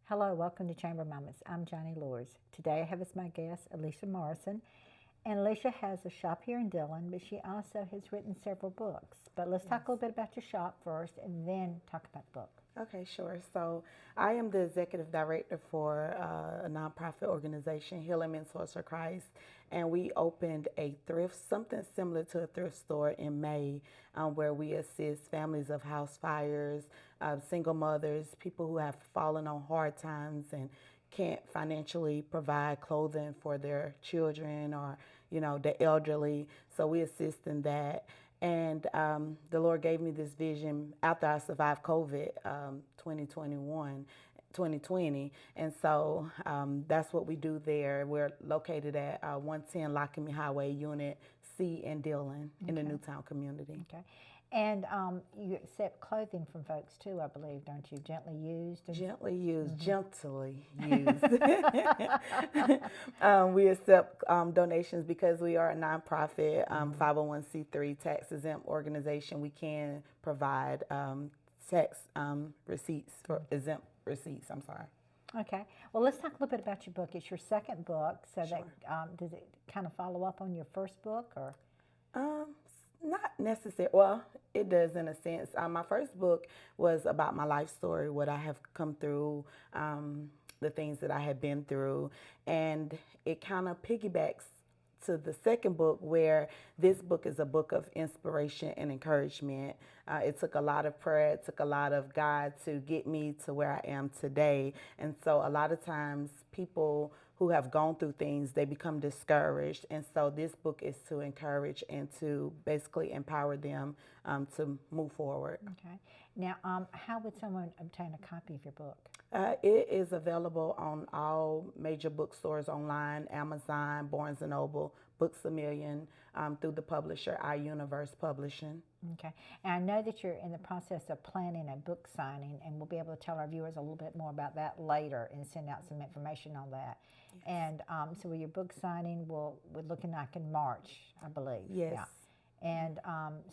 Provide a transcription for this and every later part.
Hello, welcome to Chamber Moments. I'm Johnny Lors. Today I have as my guest Alicia Morrison. And Alicia has a shop here in Dillon, but she also has written several books. But let's talk a little bit about your shop first and then talk about the book. Okay, sure. So I am the executive director for a nonprofit organization, Healing Mentors for Christ, and we opened a thrift, something similar to a thrift store in May, where we assist families of house fires, single mothers, people who have fallen on hard times and can't financially provide clothing for their children or, the elderly. So we assist in that. And the Lord gave me this vision after I survived COVID 2021, 2020. And so that's what we do there. We're located at 110 Lockamy Highway, Unit C in Dillon, in the Newtown community. Okay. And you accept clothing from folks too, I believe, don't you? Gently used? Gently used, gently used. We accept donations because we are a nonprofit, 501c3 tax exempt organization. We can provide tax receipts for exempt receipts. I'm sorry. Okay. Well, let's talk a little bit about your book. It's your second book, so Sure. that does it kind of follow up on your first book, or? Not necessarily. Well, it does in a sense. My first book was about my life story, what I have come through, the things that I have been through, and it kind of piggybacks to the second book, where this book is a book of inspiration and encouragement. It took a lot of prayer, it took a lot of God to get me to where I am today. And so a lot of times people who have gone through things, they become discouraged. And so this book is to encourage and to basically empower them to move forward. Okay. Now, how would someone obtain a copy of your book? It is available on all major bookstores online, Amazon, Barnes & Noble, Books A Million, through the publisher, iUniverse Publishing. Okay. And I know that you're in the process of planning a book signing, and we'll be able to tell our viewers a little bit more about that later and send out some information on that. Yes. And so your book signing we're looking like in March, I believe. Yes. Yeah. And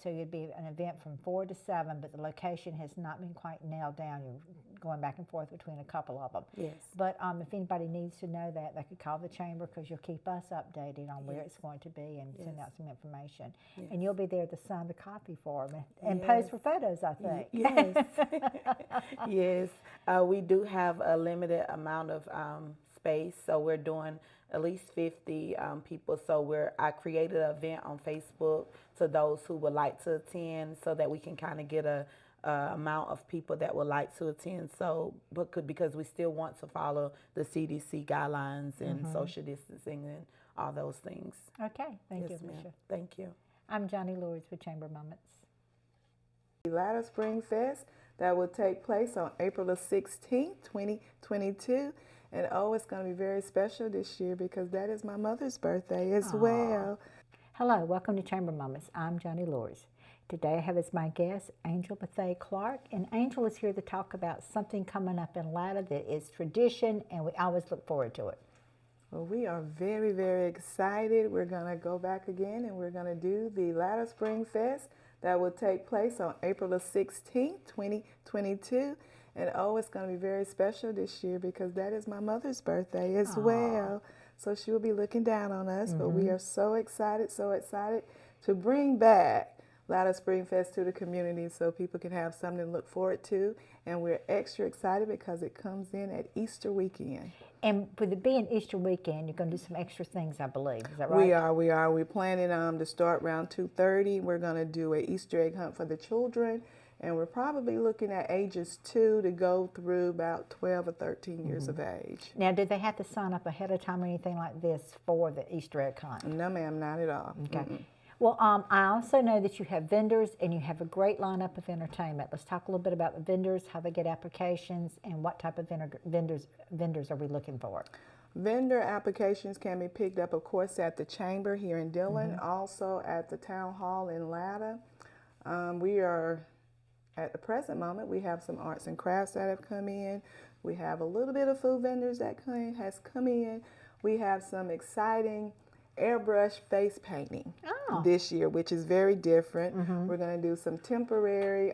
so it'd be an event from 4 to 7, but the location has not been quite nailed down. You're going back and forth between a couple of them. Yes. But if anybody needs to know that, they could call the chamber, because you'll keep us updated on where it's going to be and send out some information. Yes. And you'll be there to sign the copy for them and pose for photos, I think. Yes. Yes. We do have a limited amount of space, so we're doing at least 50 people. So I created an event on Facebook to those who would like to attend, so that we can kind of get a amount of people that would like to attend. So, because we still want to follow the CDC guidelines and social distancing and all those things. Okay, thank you, ma'am. Alicia. Thank you. I'm Johnny Lors with Chamber Moments. The Latter Spring Fest that will take place on April the 16th, 2022. And it's going to be very special this year because that is my mother's birthday as well. Hello, welcome to Chamber Moments. I'm Johnny Lors. Today I have as my guest Angel Bethea-Clarke, and Angel is here to talk about something coming up in Latta that is tradition, and we always look forward to it. Well, we are very, very excited. We're going to go back again, and we're going to do the Latter Spring Fest that will take place on April the 16th, 2022. And it's going to be very special this year because that is my mother's birthday as well. So she will be looking down on us, but we are so excited to bring back Latter Spring Fest to the community so people can have something to look forward to. And we're extra excited because it comes in at Easter weekend. And with it being Easter weekend, you're going to do some extra things, I believe. Is that right? We are. We're planning to start around 2:30. We're going to do an Easter egg hunt for the children. And we're probably looking at ages 2 to go through about 12 or 13 years of age. Now, do they have to sign up ahead of time or anything like this for the Easter egg hunt? No, ma'am, not at all. Okay. Well, I also know that you have vendors and you have a great lineup of entertainment. Let's talk a little bit about the vendors, how they get applications, and what type of vendors are we looking for? Vendor applications can be picked up, of course, at the Chamber here in Dillon, also at the Town Hall in Latta. We are, at the present moment, we have some arts and crafts that have come in. We have a little bit of food vendors that has come in. We have some exciting airbrush face painting this year, which is very different. We're going to do some temporary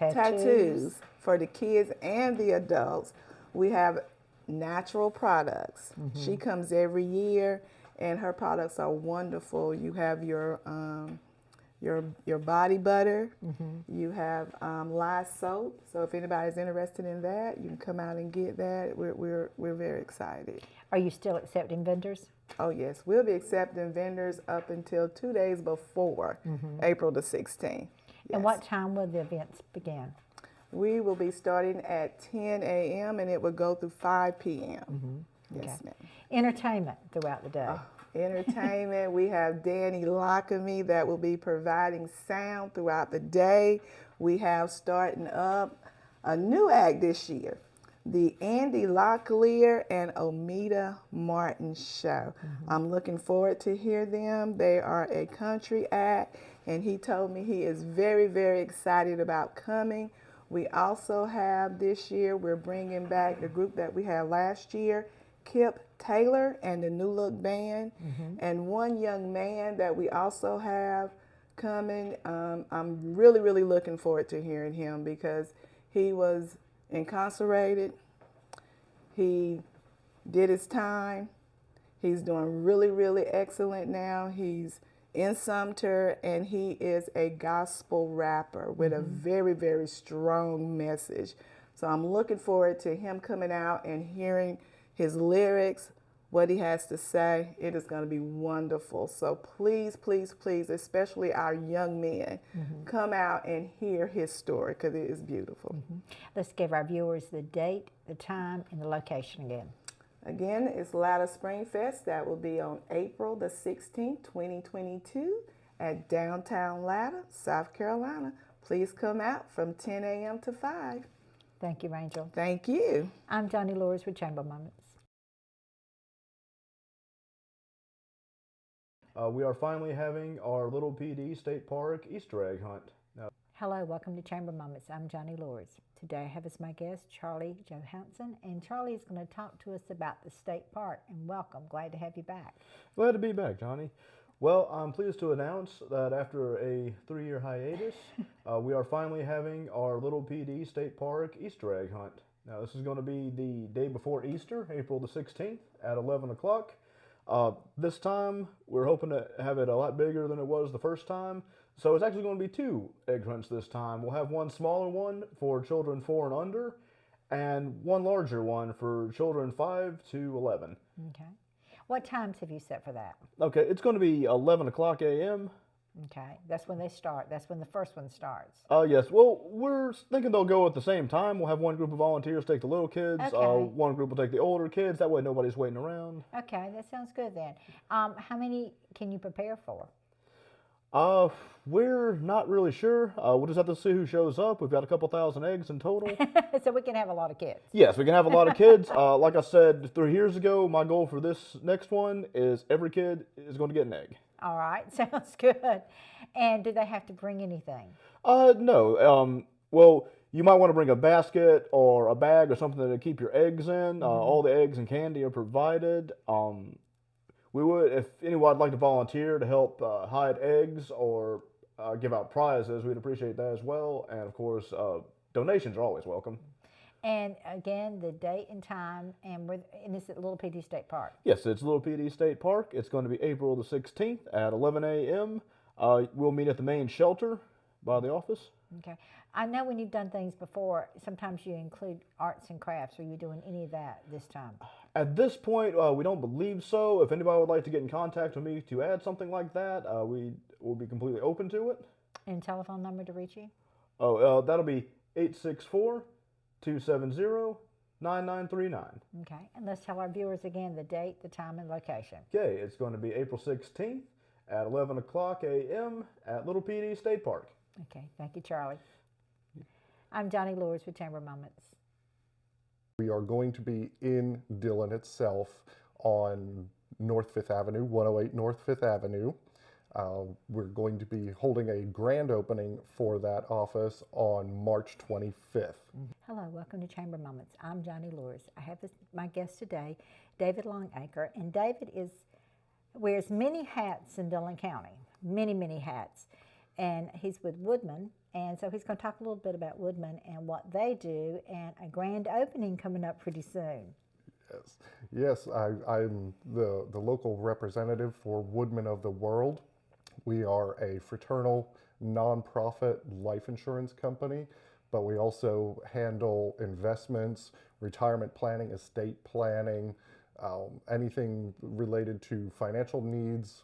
tattoos for the kids and the adults. We have natural products. She comes every year, and her products are wonderful. You have your body butter. You have lye soap. So if anybody's interested in that, you can come out and get that. We're very excited. Are you still accepting vendors? Oh yes, we'll be accepting vendors up until 2 days before April the 16th. And what time will the events begin? We will be starting at 10 a.m. and it will go through 5 p.m. Yes, ma'am. Entertainment throughout the day. Entertainment. We have Danny Lockamy that will be providing sound throughout the day. We have starting up a new act this year, the Andy Locklear and Omida Martin Show. I'm looking forward to hear them. They are a country act, and he told me he is very, very excited about coming. We also have this year, we're bringing back the group that we had last year, Kip Taylor and the New Look Band, and one young man that we also have coming. I'm really, really looking forward to hearing him because he was incarcerated. He did his time. He's doing really, really excellent now. He's in Sumter, and he is a gospel rapper with a very, very strong message. So I'm looking forward to him coming out and hearing his lyrics, what he has to say. It is going to be wonderful. So please, please, please, especially our young men, come out and hear his story because it is beautiful. Let's give our viewers the date, the time, and the location again. Again, it's Latter Spring Fest. That will be on April the 16th, 2022 at Downtown Latter, South Carolina. Please come out from 10 a.m. to 5. Thank you, Rangel. Thank you. I'm Johnny Lures with Chamber Moments. We are finally having our Little PD State Park Easter egg hunt. Hello, welcome to Chamber Moments. I'm Johnny Lures. Today I have as my guest Charlie Johanson, and Charlie is going to talk to us about the state park. And welcome, glad to have you back. Glad to be back, Johnny. Well, I'm pleased to announce that after a 3-year hiatus, we are finally having our Little PD State Park Easter egg hunt. Now, this is going to be the day before Easter, April the 16th at 11 o'clock. This time, we're hoping to have it a lot bigger than it was the first time. So it's actually going to be 2 egg hunts this time. We'll have one smaller one for children 4 and under, and one larger one for children 5 to 11. Okay. What times have you set for that? Okay, it's going to be 11 o'clock a.m. Okay, that's when they start. That's when the first one starts. Yes, well, we're thinking they'll go at the same time. We'll have one group of volunteers take the little kids. Okay. One group will take the older kids. That way nobody's waiting around. Okay, that sounds good then. How many can you prepare for? We're not really sure. We'll just have to see who shows up. We've got a couple thousand eggs in total. So we can have a lot of kids. Yes, we can have a lot of kids. Like I said 3 years ago, my goal for this next one is every kid is going to get an egg. All right, sounds good. And do they have to bring anything? No. Well, you might want to bring a basket or a bag or something to keep your eggs in. All the eggs and candy are provided. We would, if anyone would like to volunteer to help hide eggs or give out prizes, we'd appreciate that as well. And of course, donations are always welcome. And again, the date and time, and it's at Little PD State Park. Yes, it's Little PD State Park. It's going to be April the 16th at 11 a.m. We'll meet at the main shelter by the office. Okay. I know when you've done things before, sometimes you include arts and crafts. Are you doing any of that this time? At this point, we don't believe so. If anybody would like to get in contact with me to add something like that, we will be completely open to it. And telephone number to reach you? Oh, that'll be 864-270-9939. Okay. And let's tell our viewers again the date, the time, and location. Okay, it's going to be April 16th at 11 o'clock a.m. at Little PD State Park. Okay. Thank you, Charlie. I'm Johnny Lures with Chamber Moments. We are going to be in Dillon itself on North 5th Avenue, 108 North 5th Avenue. We're going to be holding a grand opening for that office on March 25th. Hello, welcome to Chamber Moments. I'm Johnny Lures. I have my guest today, David Longacre, and David wears many hats in Dillon County, many, many hats. And he's with Woodman, And so he's going to talk a little bit about Woodman and what they do, and a grand opening coming up pretty soon. Yes, yes, I'm the local representative for Woodman of the World. We are a fraternal, nonprofit life insurance company, but we also handle investments, retirement planning, estate planning, anything related to financial needs,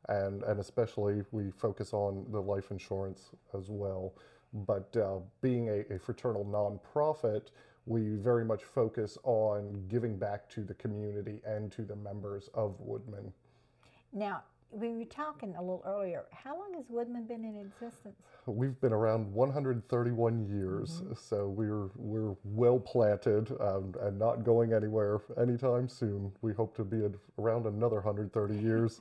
and especially we focus on the life insurance as well. But being a fraternal nonprofit, we very much focus on giving back to the community and to the members of Woodman. Now, we were talking a little earlier. How long has Woodman been in existence? We've been around 131 years, so we're well planted and not going anywhere anytime soon. We hope to be around another 130 years.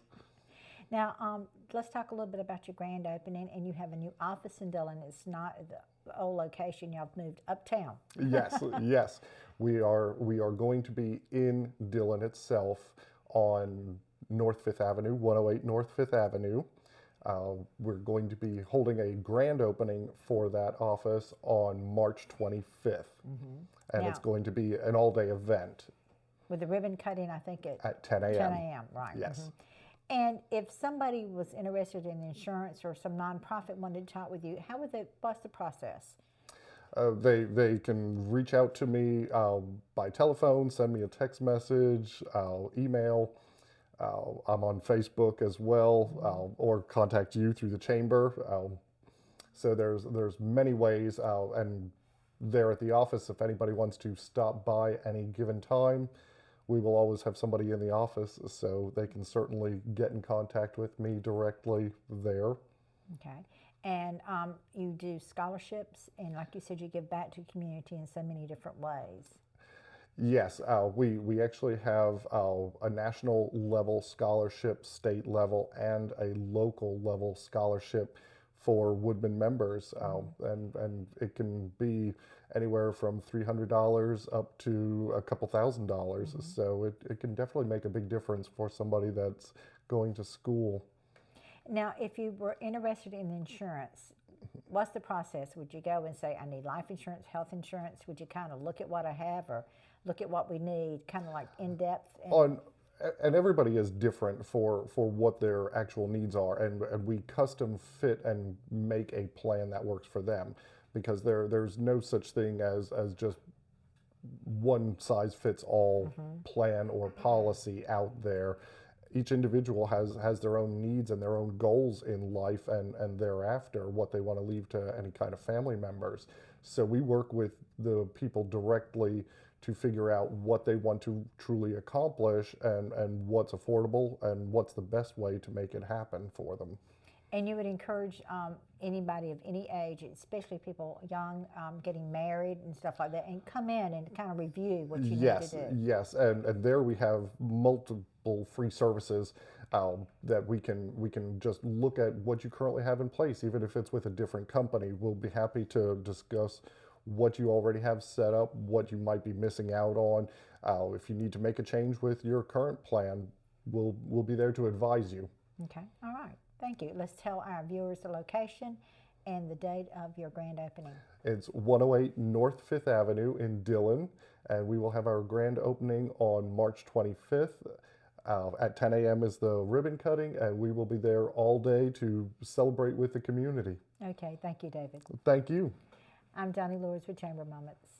Now, let's talk a little bit about your grand opening. And you have a new office in Dillon. It's not the old location. Y'all moved uptown. Yes, yes. We are going to be in Dillon itself on North 5th Avenue, 108 North 5th Avenue. We're going to be holding a grand opening for that office on March 25th. And Now- it's going to be an all-day event With the ribbon cutting, I think at 10 a.m. 10 a.m., right. Yes. And if somebody was interested in insurance or some nonprofit wanted to talk with you, what's the process? They can reach out to me by telephone, send me a text message, email. I'm on Facebook as well, or contact you through the chamber. So there's many ways, and there at the office, if anybody wants to stop by any given time, we will always have somebody in the office, so they can certainly get in contact with me directly there. Okay. And you do scholarships, and like you said, you give back to the community in so many different ways. Yes, we actually have a national level scholarship, state level, and a local level scholarship for Woodman members, and it can be anywhere from $300 up to a couple $1,000. So it can definitely make a big difference for somebody that's going to school. Now, if you were interested in insurance, what's the process? Would you go and say, I need life insurance, health insurance? Would you kind of look at what I have or look at what we need, kind of like in depth? And everybody is different for what their actual needs are, and we custom fit and make a plan that works for them, because there's no such thing as just one size fits all plan or policy out there. Each individual has their own needs and their own goals in life, and thereafter what they want to leave to any kind of family members. So we work with the people directly to figure out what they want to truly accomplish, and what's affordable and what's the best way to make it happen for them. And you would encourage anybody of any age, especially people young, getting married and stuff like that, and come in and kind of review what you need to do. Yes, and there we have multiple free services that we can just look at what you currently have in place, even if it's with a different company. We'll be happy to discuss what you already have set up, what you might be missing out on. If you need to make a change with your current plan, we'll be there to advise you. Okay, all right. Thank you. Let's tell our viewers the location and the date of your grand opening. It's 108 North 5th Avenue in Dillon, and we will have our grand opening on March 25th. At 10 a.m. is the ribbon cutting, and we will be there all day to celebrate with the community. Okay, thank you, David. Thank you. I'm Johnny Lewis with Chamber Moments.